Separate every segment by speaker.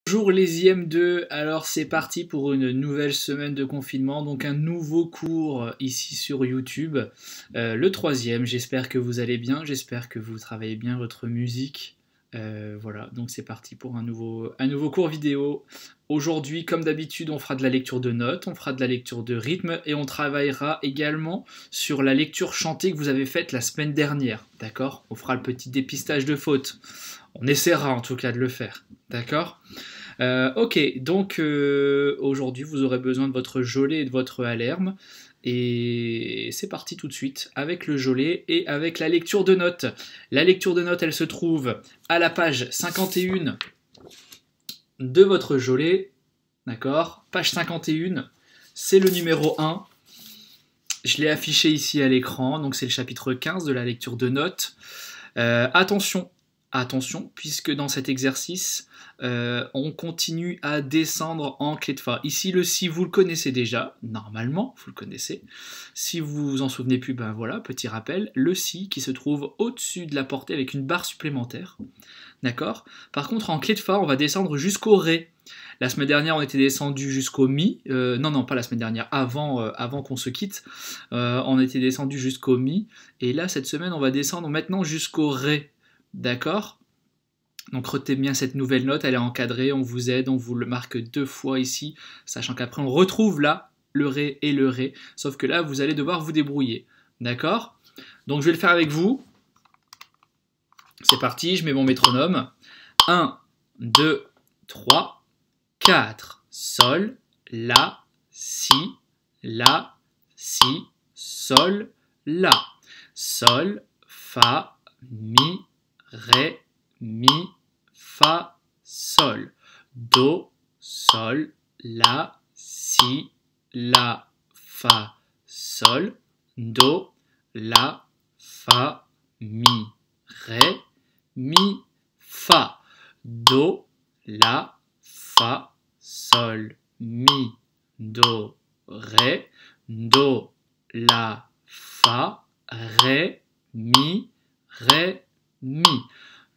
Speaker 1: Bonjour les IM2, alors c'est parti pour une nouvelle semaine de confinement, donc un nouveau cours ici sur YouTube, le troisième. J'espère que vous allez bien, j'espère que vous travaillez bien votre musique. Voilà, donc c'est parti pour un nouveau cours vidéo. Aujourd'hui, comme d'habitude, on fera de la lecture de notes, on fera de la lecture de rythme et on travaillera également sur la lecture chantée que vous avez faite la semaine dernière, d'accord? On fera le petit dépistage de fautes. On essaiera en tout cas de le faire, d'accord? Ok, donc aujourd'hui vous aurez besoin de votre jolet et de votre alerme. Et c'est parti tout de suite avec le jolet et avec la lecture de notes. La lecture de notes, elle se trouve à la page 51 de votre jolet. D'accord? Page 51, c'est le numéro 1. Je l'ai affiché ici à l'écran, donc c'est le chapitre 15 de la lecture de notes. Attention, puisque dans cet exercice, on continue à descendre en clé de fa. Ici, le si, vous le connaissez déjà, normalement, vous le connaissez. Si vous vous en souvenez plus, ben voilà, petit rappel, le si qui se trouve au-dessus de la portée avec une barre supplémentaire. D'accord? Par contre, en clé de fa, on va descendre jusqu'au ré. La semaine dernière, on était descendu jusqu'au mi. Non, pas la semaine dernière, avant qu'on se quitte. On était descendu jusqu'au mi. Et là, cette semaine, on va descendre maintenant jusqu'au ré. D'accord? Donc retenez bien cette nouvelle note, elle est encadrée, on vous aide, on vous le marque 2 fois ici, sachant qu'après on retrouve là le ré et le ré, sauf que là vous allez devoir vous débrouiller. D'accord? Donc je vais le faire avec vous. C'est parti, je mets mon métronome. 1, 2, 3, 4, sol, la, si, sol, la. Sol, fa, mi, ré, mi, fa, sol. Do, sol, la, si, fa, sol. Do, la, fa, mi, ré, mi, fa. Do, la, fa, sol, mi, do, ré. Do, la, fa, ré, mi,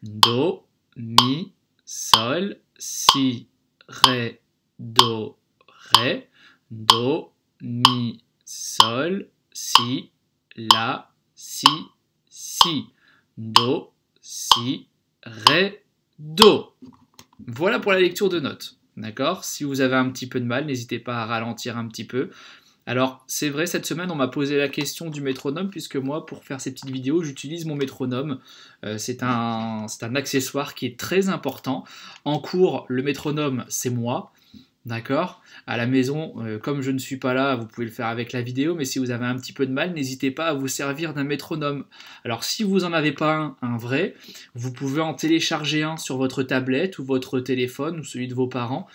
Speaker 1: do, mi, sol, si, ré, do, mi, sol, si, do, si, ré, do. Voilà pour la lecture de notes. D'accord? Si vous avez un petit peu de mal, n'hésitez pas à ralentir un petit peu. Alors, c'est vrai, cette semaine, on m'a posé la question du métronome, puisque moi, pour faire ces petites vidéos, j'utilise mon métronome. C'est un accessoire qui est très important. En cours, le métronome, c'est moi. D'accord? À la maison, comme je ne suis pas là, vous pouvez le faire avec la vidéo, mais si vous avez un petit peu de mal, n'hésitez pas à vous servir d'un métronome. Alors, si vous n'en avez pas un vrai, vous pouvez en télécharger un sur votre tablette ou votre téléphone ou celui de vos parents.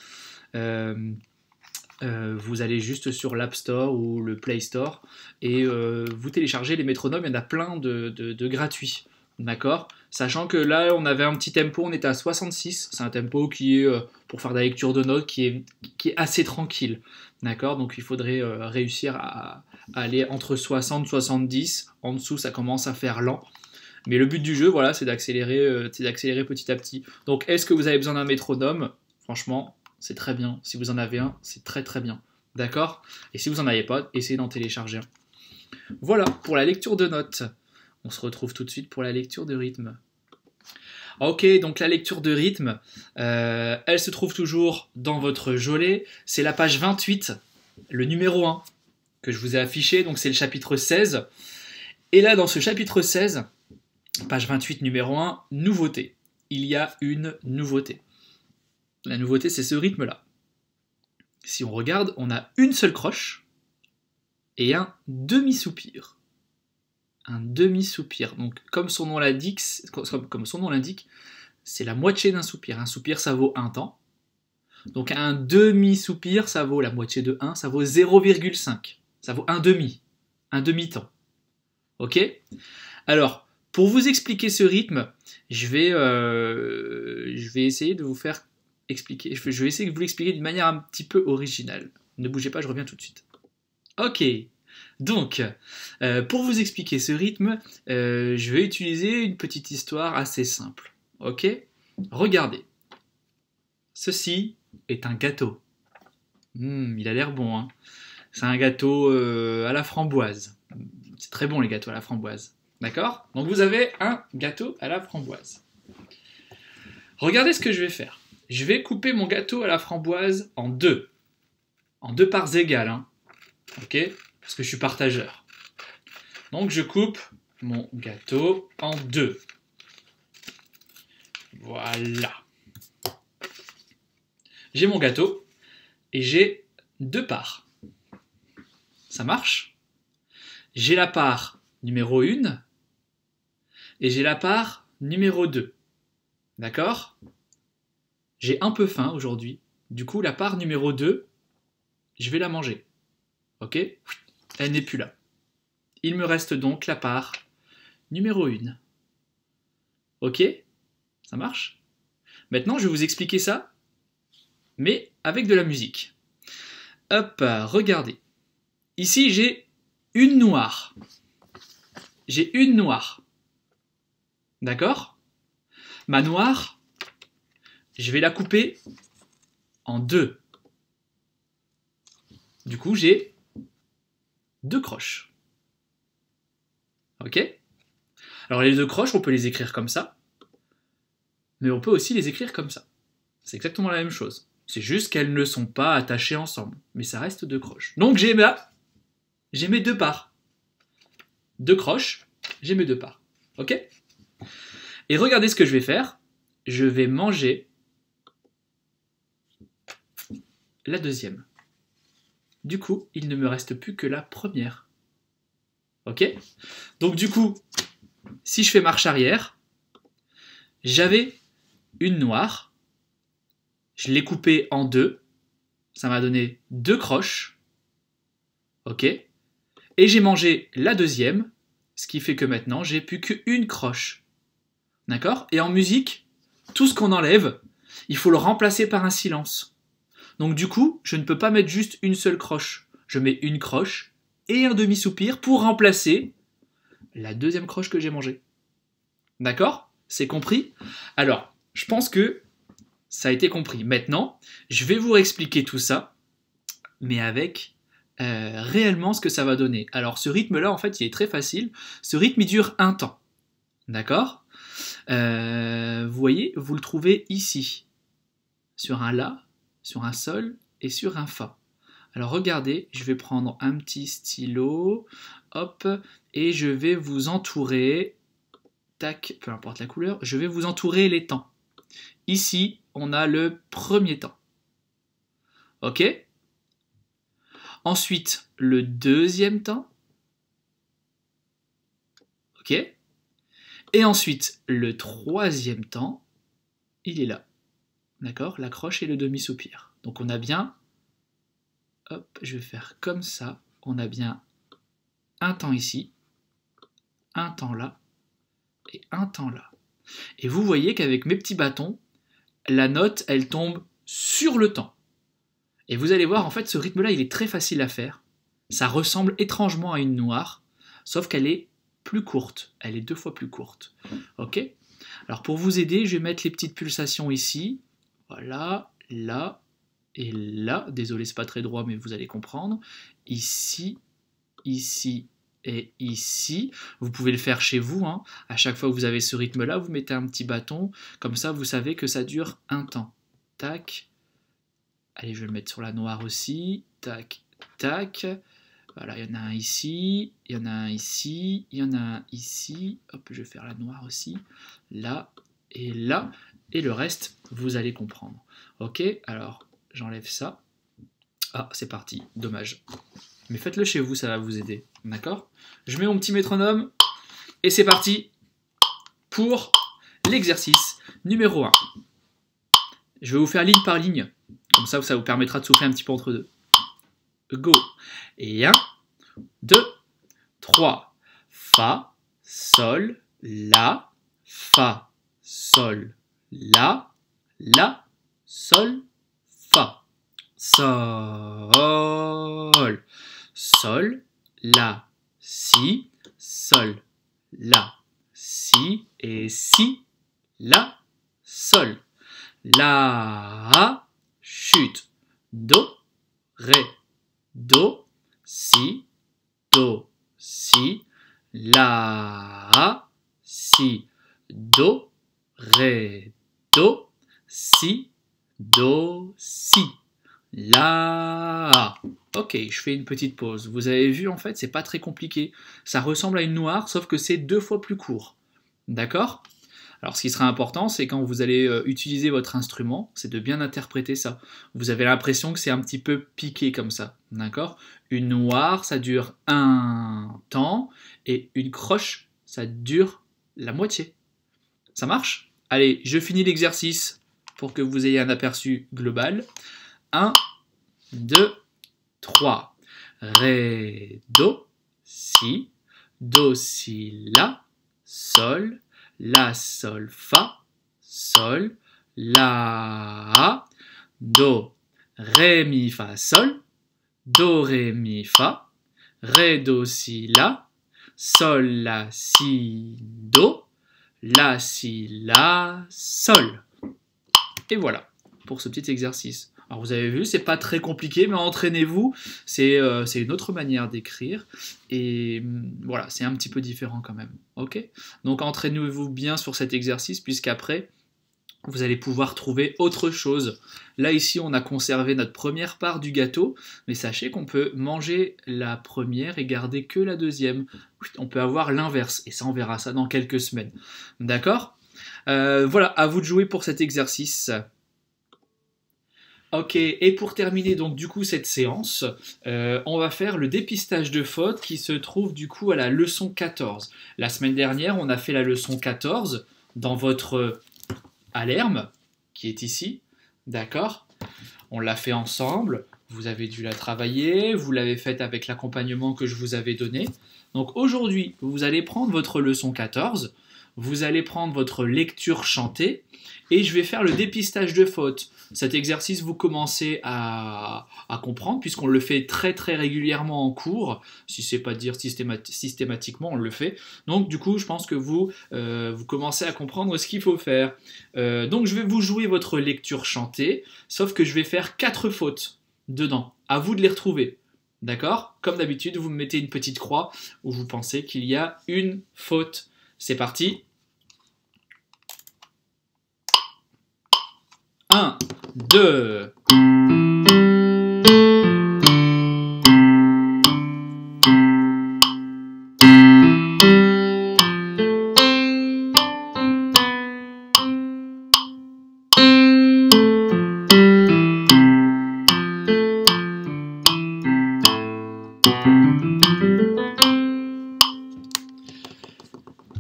Speaker 1: Vous allez juste sur l'App Store ou le Play Store et vous téléchargez les métronomes, il y en a plein de gratuits, d'accord? Sachant que là, on avait un petit tempo, on était à 66, c'est un tempo qui est, pour faire de la lecture de notes, qui est assez tranquille, d'accord? Donc il faudrait réussir à aller entre 60 et 70, en dessous ça commence à faire lent. Mais le but du jeu, voilà, c'est d'accélérer petit à petit. Donc est-ce que vous avez besoin d'un métronome? Franchement, c'est très bien. Si vous en avez un, c'est très très bien. D'accord? Et si vous n'en avez pas, essayez d'en télécharger un. Voilà pour la lecture de notes. On se retrouve tout de suite pour la lecture de rythme. Ok, donc la lecture de rythme, elle se trouve toujours dans votre jolet. C'est la page 28, le numéro 1, que je vous ai affiché. Donc c'est le chapitre 16. Et là, dans ce chapitre 16, page 28, numéro 1, nouveauté. Il y a une nouveauté. La nouveauté, c'est ce rythme-là. Si on regarde, on a une seule croche et un demi-soupir. Un demi-soupir. Donc, comme son nom l'indique, c'est la moitié d'un soupir. Un soupir, ça vaut un temps. Donc, un demi-soupir, ça vaut la moitié de 1, ça vaut 0,5. Ça vaut un demi. Un demi-temps. Ok? Alors, pour vous expliquer ce rythme, je vais essayer de vous faire expliquer. Je vais essayer de vous l'expliquer d'une manière un petit peu originale. Ne bougez pas, je reviens tout de suite. Ok, donc, pour vous expliquer ce rythme, je vais utiliser une petite histoire assez simple. Ok? Regardez. ceci est un gâteau. Il a l'air bon, hein. C'est un gâteau à la framboise. C'est très bon les gâteaux à la framboise. D'accord? Donc vous avez un gâteau à la framboise. Regardez ce que je vais faire. Je vais couper mon gâteau à la framboise en deux. En deux parts égales. Hein. Ok? Parce que je suis partageur. Donc je coupe mon gâteau en deux. Voilà. J'ai mon gâteau et j'ai deux parts. Ça marche? J'ai la part numéro 1 et j'ai la part numéro 2. D'accord? J'ai un peu faim aujourd'hui. Du coup, la part numéro 2, je vais la manger. Ok? Elle n'est plus là. Il me reste donc la part numéro 1. Ok? Ça marche? Maintenant, je vais vous expliquer ça, mais avec de la musique. Hop, regardez. Ici, j'ai une noire. J'ai une noire. D'accord? Ma noire, je vais la couper en deux. Du coup, j'ai deux croches. Ok? Alors les deux croches, on peut les écrire comme ça, mais on peut aussi les écrire comme ça. C'est exactement la même chose. C'est juste qu'elles ne sont pas attachées ensemble, mais ça reste deux croches. Donc j'ai mes deux parts. Deux croches, j'ai mes deux parts. Ok? Et regardez ce que je vais faire. Je vais manger la deuxième. Du coup, il ne me reste plus que la première. Ok? Donc du coup, si je fais marche arrière, j'avais une noire, je l'ai coupée en deux, ça m'a donné deux croches, ok? Et j'ai mangé la deuxième, ce qui fait que maintenant j'ai plus qu'une croche. D'accord? Et en musique, tout ce qu'on enlève, il faut le remplacer par un silence. Donc du coup, je ne peux pas mettre juste une seule croche. Je mets une croche et un demi-soupir pour remplacer la deuxième croche que j'ai mangée. D'accord? C'est compris? Alors, je pense que ça a été compris. Maintenant, je vais vous réexpliquer tout ça, mais avec réellement ce que ça va donner. Alors, ce rythme-là, en fait, il est très facile. Ce rythme, il dure un temps. D'accord? Vous voyez, vous le trouvez ici. Sur un La, sur un Sol et sur un Fa. Alors, regardez, je vais prendre un petit stylo, hop, et je vais vous entourer, tac, peu importe la couleur, je vais vous entourer les temps. Ici, on a le premier temps. Ok? Ensuite, le deuxième temps. Ok? Et ensuite, le troisième temps, il est là. D'accord? La croche et le demi-soupir. Donc on a bien, hop, je vais faire comme ça, on a bien un temps ici, un temps là, et un temps là. Et vous voyez qu'avec mes petits bâtons, la note, elle tombe sur le temps. Et vous allez voir, en fait, ce rythme-là, il est très facile à faire. Ça ressemble étrangement à une noire, sauf qu'elle est plus courte. Elle est 2 fois plus courte. Ok? Alors, pour vous aider, je vais mettre les petites pulsations ici. Voilà, là et là. Désolé, c'est pas très droit, mais vous allez comprendre. Ici, ici et ici. Vous pouvez le faire chez vous. Hein. À chaque fois que vous avez ce rythme-là, vous mettez un petit bâton. Comme ça, vous savez que ça dure un temps. Tac. Allez, je vais le mettre sur la noire aussi. Tac, tac. Voilà, il y en a un ici, il y en a un ici, il y en a un ici. Hop, je vais faire la noire aussi. Là et là. Et le reste, vous allez comprendre. Ok, alors j'enlève ça. Ah, c'est parti, dommage. Mais faites-le chez vous, ça va vous aider. D'accord? Je mets mon petit métronome. Et c'est parti pour l'exercice numéro 1. Je vais vous faire ligne par ligne. Comme ça vous permettra de souffler un petit peu entre deux. Go. Et 1, 2, 3. Fa, Sol, La, Fa, Sol, La, Sol, Fa. Sol, Sol, La, Si, Sol, La, Si, et Si, La, Sol. La, chute. Do, ré, do, si, do, si. La, si, do, ré, do, si, do, si. La. Ok, je fais une petite pause. Vous avez vu, en fait, c'est pas très compliqué. Ça ressemble à une noire, sauf que c'est 2 fois plus court. D'accord? Alors, ce qui sera important, c'est quand vous allez utiliser votre instrument, c'est de bien interpréter ça. Vous avez l'impression que c'est un petit peu piqué comme ça. D'accord? Une noire, ça dure un temps, et une croche, ça dure la moitié. Ça marche? Allez, je finis l'exercice pour que vous ayez un aperçu global. 1, 2, 3. Ré, do, si, la, sol, fa, sol, la, do, ré, mi, fa, sol, do, ré, mi, fa, ré, do, si, la, sol, la, si, do, la, si, la, sol. Et voilà pour ce petit exercice. Alors vous avez vu, c'est pas très compliqué, mais entraînez-vous, c'est une autre manière d'écrire, et voilà, c'est un petit peu différent quand même, ok? Donc entraînez-vous bien sur cet exercice, puisqu'après, vous allez pouvoir trouver autre chose. Là, ici, on a conservé notre première part du gâteau, mais sachez qu'on peut manger la première et garder que la deuxième. On peut avoir l'inverse, et ça, on verra ça dans quelques semaines. D'accord? Voilà, à vous de jouer pour cet exercice. Ok, et pour terminer donc du coup cette séance, on va faire le dépistage de fautes qui se trouve du coup à la leçon 14. La semaine dernière, on a fait la leçon 14 dans votre alerme, qui est ici, d'accord? On l'a fait ensemble, vous avez dû la travailler, vous l'avez faite avec l'accompagnement que je vous avais donné. Donc aujourd'hui, vous allez prendre votre leçon 14, vous allez prendre votre lecture chantée, et je vais faire le dépistage de fautes. Cet exercice, vous commencez à comprendre, puisqu'on le fait très très régulièrement en cours, si c'est pas dire systématiquement, on le fait. Donc du coup, je pense que vous commencez à comprendre ce qu'il faut faire. Donc je vais vous jouer votre lecture chantée, sauf que je vais faire 4 fautes dedans. À vous de les retrouver. D'accord? Comme d'habitude, vous me mettez une petite croix où vous pensez qu'il y a une faute. C'est parti. 1, 2.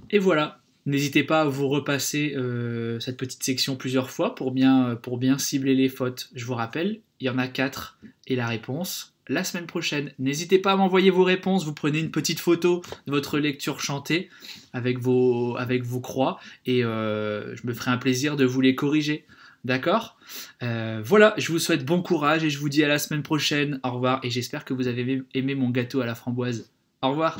Speaker 1: Et voilà. N'hésitez pas à vous repasser cette petite section plusieurs fois pour bien cibler les fautes. Je vous rappelle, il y en a 4 et la réponse la semaine prochaine. N'hésitez pas à m'envoyer vos réponses, vous prenez une petite photo de votre lecture chantée avec vos croix et je me ferai un plaisir de vous les corriger. D'accord? Voilà, je vous souhaite bon courage et je vous dis à la semaine prochaine. Au revoir et j'espère que vous avez aimé mon gâteau à la framboise. Au revoir.